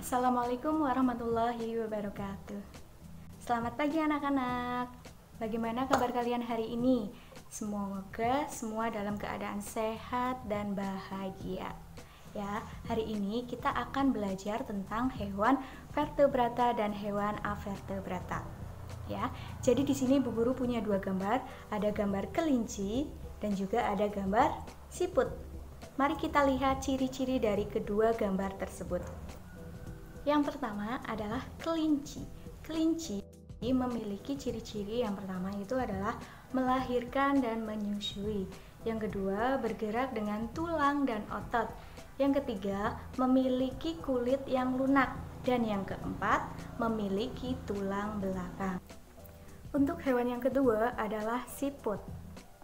Assalamualaikum warahmatullahi wabarakatuh. Selamat pagi anak-anak. Bagaimana kabar kalian hari ini? Semoga semua dalam keadaan sehat dan bahagia. Ya, hari ini kita akan belajar tentang hewan vertebrata dan hewan avertebrata. Ya, jadi di sini Bu Guru punya dua gambar, ada gambar kelinci dan juga ada gambar siput. Mari kita lihat ciri-ciri dari kedua gambar tersebut. Yang pertama adalah kelinci. Kelinci memiliki ciri-ciri yang pertama itu adalah melahirkan dan menyusui. Yang kedua, bergerak dengan tulang dan otot. Yang ketiga, memiliki kulit yang lunak. Dan yang keempat, memiliki tulang belakang. Untuk hewan yang kedua adalah siput.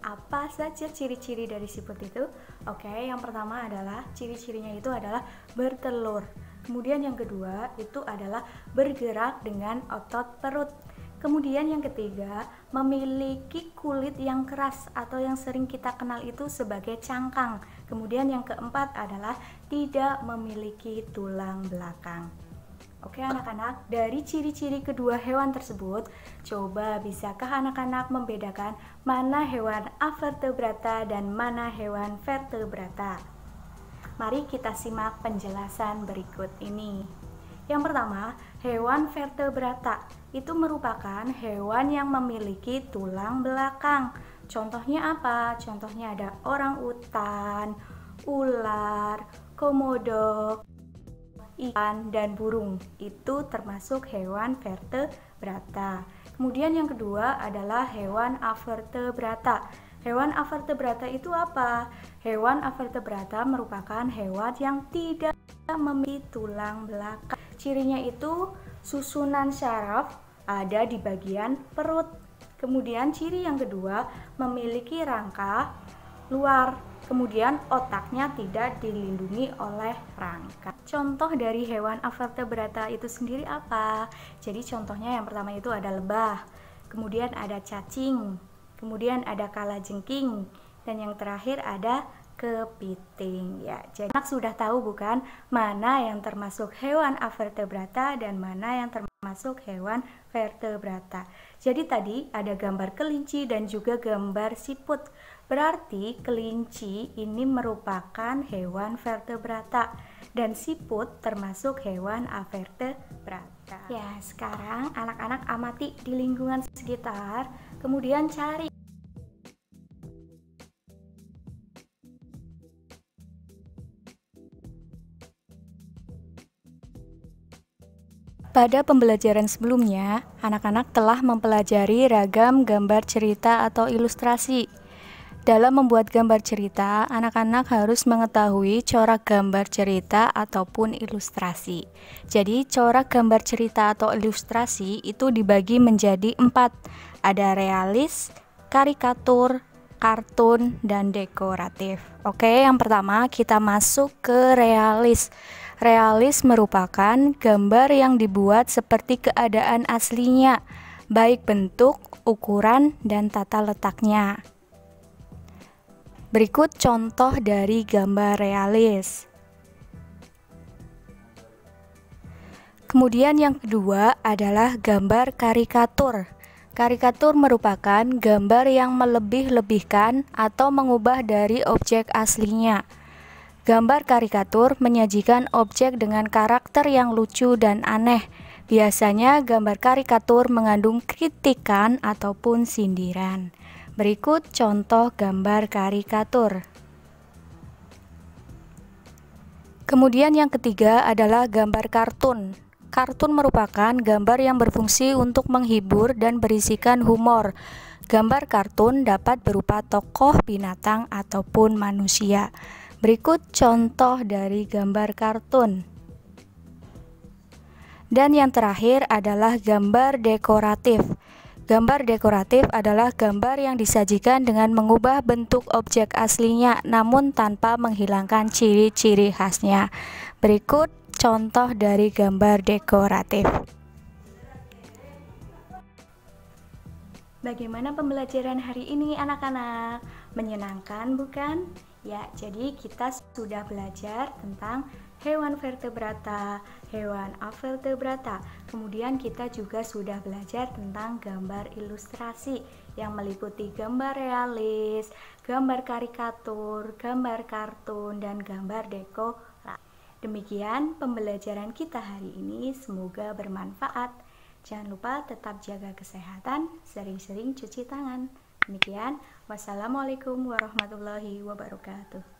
Apa saja ciri-ciri dari siput itu? Oke, yang pertama adalah ciri-cirinya itu adalah bertelur. Kemudian yang kedua itu adalah bergerak dengan otot perut. Kemudian yang ketiga, memiliki kulit yang keras atau yang sering kita kenal itu sebagai cangkang. Kemudian yang keempat adalah tidak memiliki tulang belakang. Oke anak-anak, dari ciri-ciri kedua hewan tersebut, coba bisakah anak-anak membedakan mana hewan avertebrata dan mana hewan vertebrata? Mari kita simak penjelasan berikut ini. Yang pertama, hewan vertebrata itu merupakan hewan yang memiliki tulang belakang. Contohnya apa? Contohnya ada orangutan, ular, komodo, ikan, dan burung. Itu termasuk hewan vertebrata. Kemudian yang kedua adalah hewan avertebrata. Hewan avertebrata itu apa? Hewan avertebrata merupakan hewan yang tidak memiliki tulang belakang. Cirinya itu susunan syaraf ada di bagian perut. Kemudian ciri yang kedua, memiliki rangka luar. Kemudian otaknya tidak dilindungi oleh rangka. Contoh dari hewan avertebrata itu sendiri apa? Jadi contohnya yang pertama itu ada lebah, kemudian ada cacing, kemudian ada kalajengking, dan yang terakhir ada kepiting. Ya, jadi anak sudah tahu bukan mana yang termasuk hewan avertebrata dan mana yang termasuk hewan vertebrata. Jadi tadi ada gambar kelinci dan juga gambar siput. Berarti kelinci ini merupakan hewan vertebrata dan siput termasuk hewan avertebrata. Ya, sekarang anak-anak amati di lingkungan sekitar, kemudian cari Pada pembelajaran sebelumnya, anak-anak telah mempelajari ragam gambar cerita atau ilustrasi. Dalam membuat gambar cerita, anak-anak harus mengetahui corak gambar cerita ataupun ilustrasi. Jadi, corak gambar cerita atau ilustrasi itu dibagi menjadi 4. Ada realis, karikatur, kartun, dan dekoratif. Oke, yang pertama kita masuk ke realis. Realis merupakan gambar yang dibuat seperti keadaan aslinya, baik bentuk, ukuran, dan tata letaknya. Berikut contoh dari gambar realis. Kemudian yang kedua adalah gambar karikatur. Karikatur merupakan gambar yang melebih-lebihkan atau mengubah dari objek aslinya. Gambar karikatur menyajikan objek dengan karakter yang lucu dan aneh. Biasanya gambar karikatur mengandung kritikan ataupun sindiran. Berikut contoh gambar karikatur. Kemudian yang ketiga adalah gambar kartun. Kartun merupakan gambar yang berfungsi untuk menghibur dan berisikan humor. Gambar kartun dapat berupa tokoh, binatang, ataupun manusia. Berikut contoh dari gambar kartun. Dan yang terakhir adalah gambar dekoratif. Gambar dekoratif adalah gambar yang disajikan dengan mengubah bentuk objek aslinya namun tanpa menghilangkan ciri-ciri khasnya. Berikut contoh dari gambar dekoratif. Bagaimana pembelajaran hari ini anak-anak? Menyenangkan bukan? Ya, jadi kita sudah belajar tentang hewan vertebrata, hewan avertebrata. Kemudian kita juga sudah belajar tentang gambar ilustrasi yang meliputi gambar realis, gambar karikatur, gambar kartun, dan gambar dekorasi. Demikian pembelajaran kita hari ini, semoga bermanfaat. Jangan lupa tetap jaga kesehatan, sering-sering cuci tangan. Demikian, wassalamualaikum warahmatullahi wabarakatuh.